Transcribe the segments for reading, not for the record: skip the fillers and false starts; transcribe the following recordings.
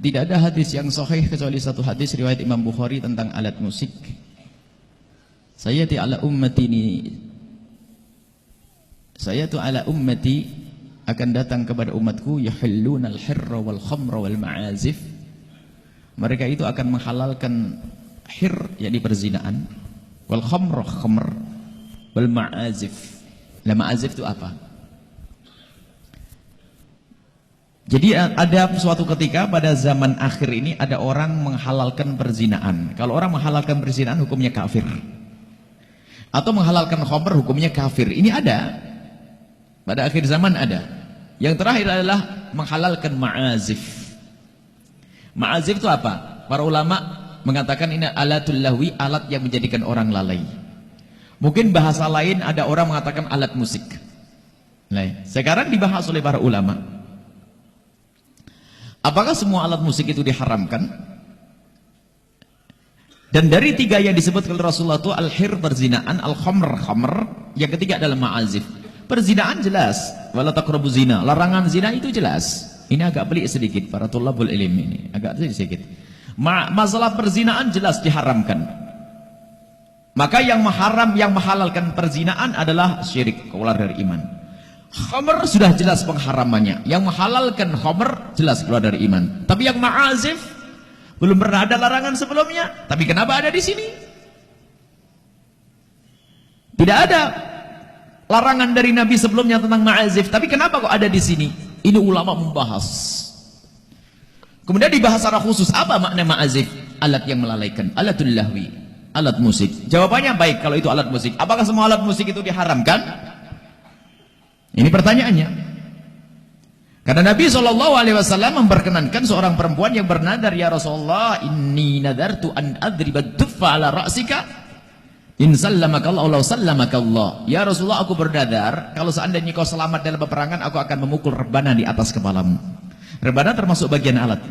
Tidak ada hadis yang sahih kecuali satu hadis riwayat Imam Bukhari tentang alat musik. Sayati ala ummati akan datang kepada umatku yahillunal hirra wal khamra wal ma'azif. Mereka itu akan menghalalkan hir, yakni perzinaan, wal khamr wal ma'azif. Lah ma'azif itu apa? Jadi ada suatu ketika pada zaman akhir ini ada orang menghalalkan perzinaan. Kalau orang menghalalkan perzinaan hukumnya kafir. Atau menghalalkan khamr hukumnya kafir. Ini ada. Pada akhir zaman ada. Yang terakhir adalah menghalalkan ma'azif. Ma'azif itu apa? Para ulama mengatakan ini alatul lahwi, alat yang menjadikan orang lalai. Mungkin bahasa lain ada orang mengatakan alat musik. Nah, sekarang dibahas oleh para ulama. Apakah semua alat musik itu diharamkan? Dan dari tiga yang disebutkan Rasulullah itu al-hir perzinaan, al-khamr yang ketiga adalah ma'azif. Perzinaan jelas, wala taqrabu zina. Larangan zina itu jelas. Ini agak pelik sedikit para tulabul ilm ini, agak sedikit. Masalah perzinaan jelas diharamkan. Maka yang menghalalkan perzinaan adalah syirik, keluar dari iman. Khamr sudah jelas pengharamannya. Yang menghalalkan khamr jelas keluar dari iman. Tapi yang ma'azif belum pernah ada larangan sebelumnya. Tapi kenapa ada di sini? Tidak ada larangan dari Nabi sebelumnya tentang ma'azif. Tapi kenapa kok ada di sini? Ini ulama membahas. Kemudian dibahas secara khusus. Apa makna ma'azif? Alat yang melalaikan. Alatul lahwi. Alat musik. Jawabannya baik kalau itu alat musik. Apakah semua alat musik itu diharamkan? Ini pertanyaannya. Karena Nabi SAW memperkenankan seorang perempuan yang bernadar, ya Rasulullah, inni nadartu an adriba duffa ala ra'sika in sallamakallah Allah sallamakallah. Ya Rasulullah, aku bernadar kalau seandainya kau selamat dalam peperangan, aku akan memukul rebana di atas kepalamu. Rebana termasuk bagian alat.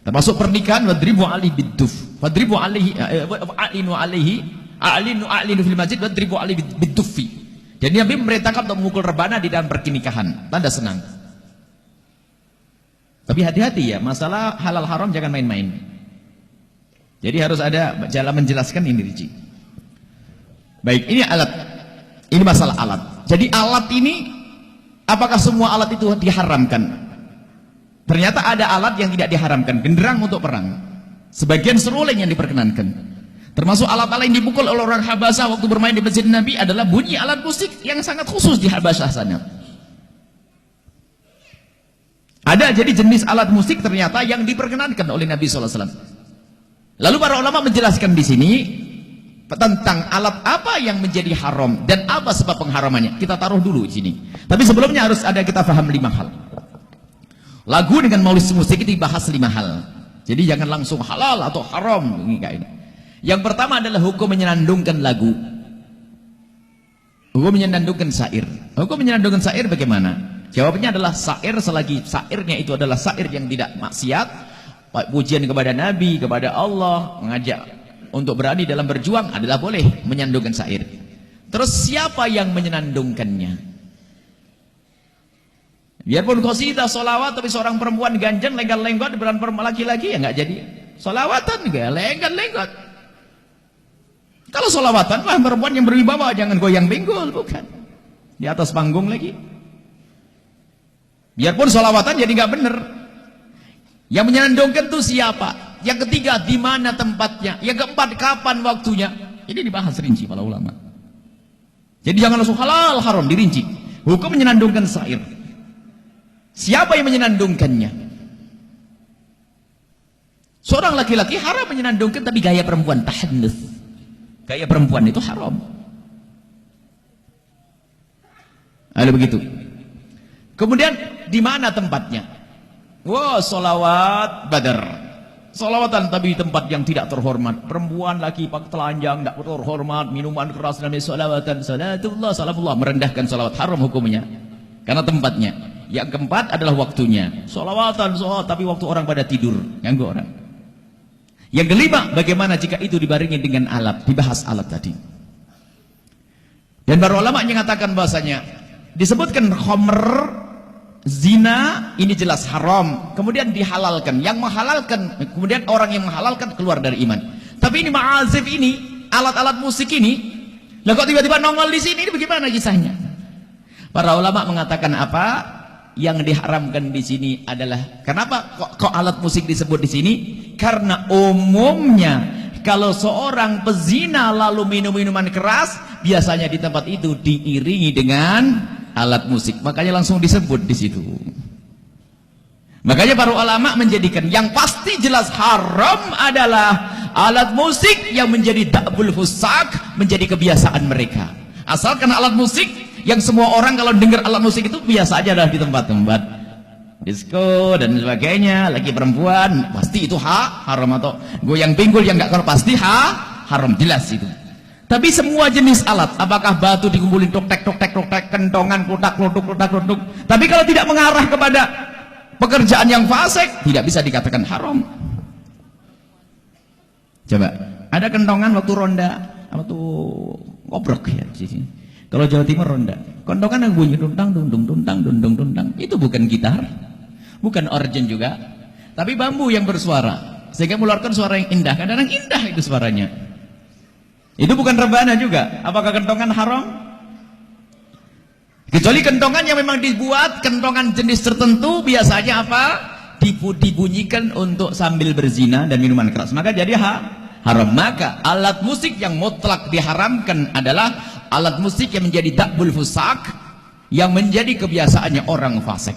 Termasuk pernikahan, wadribu alaihi biduf. Wadribu alaihi a'linu fil masjid wadribu alaihi biduffi. Jadi Nabi memerintahkan untuk memukul rebana di dalam pernikahan, tanda senang. Tapi hati-hati ya, masalah halal haram jangan main-main. Jadi harus ada jalan menjelaskan ini, Riji. Baik, ini alat. Ini masalah alat. Jadi alat ini, apakah semua alat itu diharamkan? Ternyata ada alat yang tidak diharamkan, genderang untuk perang. Sebagian seruling yang diperkenankan. Termasuk alat-alat yang dipukul oleh orang Habasyah waktu bermain di masjid Nabi adalah bunyi alat musik yang sangat khusus di Habasyah sana. Ada jadi jenis alat musik ternyata yang diperkenankan oleh Nabi SAW. Lalu para ulama menjelaskan di sini tentang alat apa yang menjadi haram dan apa sebab pengharamannya. Kita taruh dulu di sini. Tapi sebelumnya harus ada kita paham 5 hal. Lagu dengan musik itu dibahas 5 hal. Jadi jangan langsung halal atau haram ini kayak ini. Yang pertama adalah hukum menyenandungkan lagu. Hukum menyenandungkan syair. Hukum menyenandungkan syair bagaimana? Jawabannya adalah syair selagi syairnya itu adalah syair yang tidak maksiat, pujian kepada Nabi, kepada Allah, mengajak untuk berani dalam berjuang adalah boleh menyenandungkan syair. Terus siapa yang menyenandungkannya? Biarpun qasidah solawat tapi seorang perempuan ganjeng lenggat-lenggot beran laki-laki ya nggak jadi solawatan, nggak lenggat-lenggot. Kalau solawatan, wah perempuan yang berwibawa, jangan goyang benggol, bukan. Di atas panggung lagi. Biarpun solawatan jadi nggak bener. Yang menyenandungkan itu siapa? Yang ketiga, di mana tempatnya? Yang keempat, kapan waktunya? Ini dibahas rinci para ulama. Jadi jangan langsung halal haram, dirinci. Hukum menyenandungkan syair. Siapa yang menyenandungkannya? Seorang laki-laki haram menyenandungkan, tapi gaya perempuan tahannus. Gaya perempuan itu haram. Ada begitu. Kemudian di mana tempatnya? Wah, solawat badar. Solawatan tapi di tempat yang tidak terhormat. Perempuan laki pakai telanjang tidak terhormat, minuman keras dan solawatan, salatullah, merendahkan solawat, haram hukumnya. Karena tempatnya. Yang keempat adalah waktunya. Solawatan, tapi waktu orang pada tidur, ganggu orang. Yang kelima, bagaimana jika itu dibarengi dengan alat? Dibahas alat tadi. Dan para ulama yang mengatakan bahasanya disebutkan khamr zina ini jelas haram, kemudian dihalalkan. Yang menghalalkan, kemudian orang yang menghalalkan keluar dari iman. Tapi ini ma'azif ini, alat-alat musik ini, lah kok tiba-tiba nongol di sini, ini bagaimana kisahnya? Para ulama mengatakan apa? Yang diharamkan di sini adalah, kenapa kok alat musik disebut di sini? Karena umumnya kalau seorang pezina lalu minum minuman keras, biasanya di tempat itu diiringi dengan alat musik, makanya langsung disebut di situ. Makanya para ulama menjadikan yang pasti jelas haram adalah alat musik yang menjadi da'bul fusak, menjadi kebiasaan mereka. Asalkan alat musik yang semua orang kalau dengar alat musik itu biasa aja dah di tempat-tempat disco dan sebagainya, lagi perempuan pasti itu haram, atau goyang pinggul yang nggak kalau pasti haram, jelas itu. Tapi semua jenis alat, apakah batu dikumpulin tok tek, kentongan klotak klotuk, tapi kalau tidak mengarah kepada pekerjaan yang fasik, tidak bisa dikatakan haram. Coba, ada kentongan waktu ronda, waktu ngobrok ya di sini. Kalau Jawa Timur ronda, kentongan yang bunyi tuntang, itu bukan gitar, bukan organ juga, tapi bambu yang bersuara, sehingga mengeluarkan suara yang indah. Kadang-kadang indah itu suaranya. Itu bukan rebana juga. Apakah kentongan haram? Kecuali kentongan yang memang dibuat, kentongan jenis tertentu, biasanya apa? Dibunyikan untuk sambil berzina dan minuman keras, maka jadi haram. Maka alat musik yang mutlak diharamkan adalah alat musik yang menjadi da'bul fusak, yang menjadi kebiasaannya orang fasik.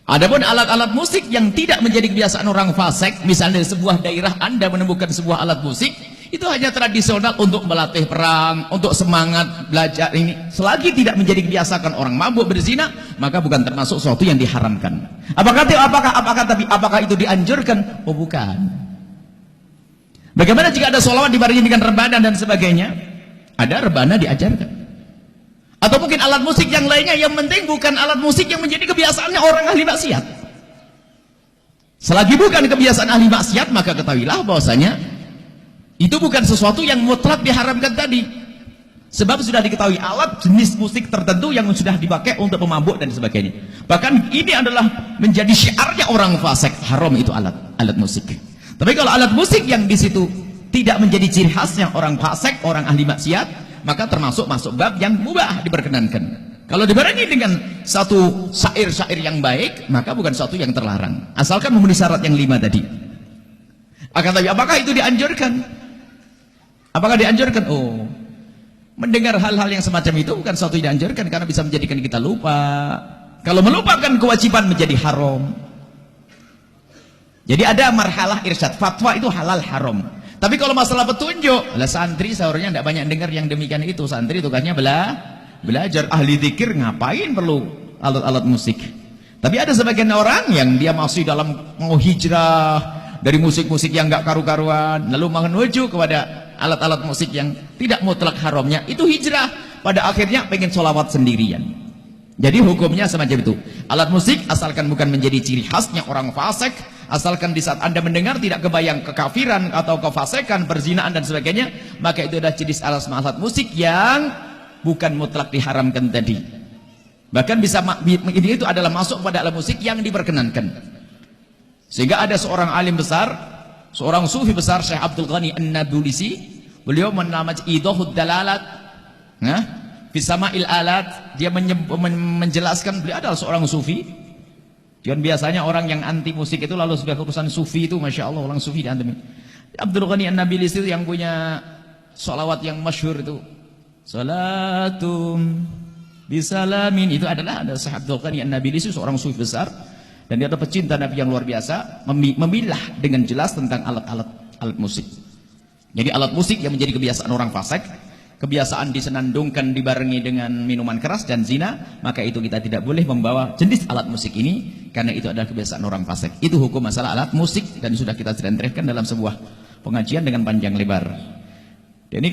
Adapun alat-alat musik yang tidak menjadi kebiasaan orang fasik, misalnya di sebuah daerah Anda menemukan sebuah alat musik, itu hanya tradisional untuk melatih perang, untuk semangat belajar ini, selagi tidak menjadi kebiasaan orang mabuk berzina, maka bukan termasuk sesuatu yang diharamkan. Apakah itu dianjurkan? Oh bukan. Bagaimana jika ada sholawat dibarengi dengan rebana dan sebagainya? Ada rebana diajarkan. Atau mungkin alat musik yang lainnya, yang penting bukan alat musik yang menjadi kebiasaannya orang ahli maksiat. Selagi bukan kebiasaan ahli maksiat, maka ketahuilah bahwasanya itu bukan sesuatu yang mutlak diharamkan tadi. Sebab sudah diketahui alat jenis musik tertentu yang sudah dipakai untuk pemabuk dan sebagainya. Bahkan ini adalah menjadi syiarnya orang fasik, haram itu alat musik. Tapi kalau alat musik yang di situ tidak menjadi ciri khasnya orang fasik, orang ahli maksiat, maka termasuk masuk bab yang mubah, diperkenankan. Kalau dibarengi dengan satu syair-syair yang baik, maka bukan satu yang terlarang, asalkan memenuhi syarat yang 5 tadi. Akan tapi apakah itu dianjurkan? Apakah dianjurkan? Oh, mendengar hal-hal yang semacam itu bukan suatu yang dianjurkan, karena bisa menjadikan kita lupa. Kalau melupakan kewajiban menjadi haram. Jadi ada marhalah irsyad, fatwa itu halal haram. Tapi kalau masalah petunjuk, lah santri seharusnya tidak banyak dengar yang demikian itu. Santri tugasnya belajar, ahli zikir ngapain perlu alat-alat musik. Tapi ada sebagian orang yang dia masih dalam mau hijrah dari musik-musik yang nggak karu-karuan, lalu menuju kepada alat-alat musik yang tidak mutlak haramnya, itu hijrah. Pada akhirnya pengen sholawat sendirian. Jadi hukumnya semacam itu. Alat musik asalkan bukan menjadi ciri khasnya orang fasik, asalkan di saat Anda mendengar tidak kebayang kekafiran atau kefasikan, perzinaan dan sebagainya, maka itu adalah jenis alat musik yang bukan mutlak diharamkan tadi. Bahkan bisa ini itu adalah masuk pada alat musik yang diperkenankan. Sehingga ada seorang alim besar, seorang sufi besar, Syekh Abdul Ghani An-Nabulsi, beliau menamai Idahud Dalalat, Fisama'il Alat, dia menjelaskan, beliau adalah seorang sufi. Dan biasanya orang yang anti musik itu lalu sebagai urusan sufi itu, Masya Allah, orang sufi diantum. Abdul Ghani An-Nabulsi itu yang punya sholawat yang masyhur itu, Salatum Bisalamin, itu adalah ada Syekh Abdul Ghani An-Nabulsi, seorang sufi besar. Dan dia adalah pecinta Nabi yang luar biasa, memilah dengan jelas tentang alat musik. Jadi alat musik yang menjadi kebiasaan orang fasik, kebiasaan disenandungkan dibarengi dengan minuman keras dan zina, maka itu kita tidak boleh membawa jenis alat musik ini, karena itu adalah kebiasaan orang fasik. Itu hukum masalah alat musik, dan sudah kita terangkan dalam sebuah pengajian dengan panjang lebar. Dan ini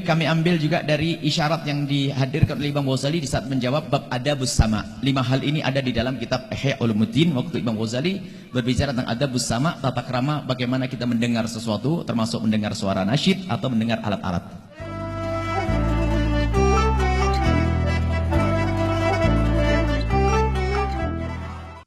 kami ambil juga dari isyarat yang dihadirkan oleh Imam Ghazali di saat menjawab bab adabus sama. 5 hal ini ada di dalam kitab Ihya Ulumuddin. Waktu Imam Ghazali berbicara tentang adabus sama, tata krama, bagaimana kita mendengar sesuatu, termasuk mendengar suara nasyid atau mendengar alat-alat.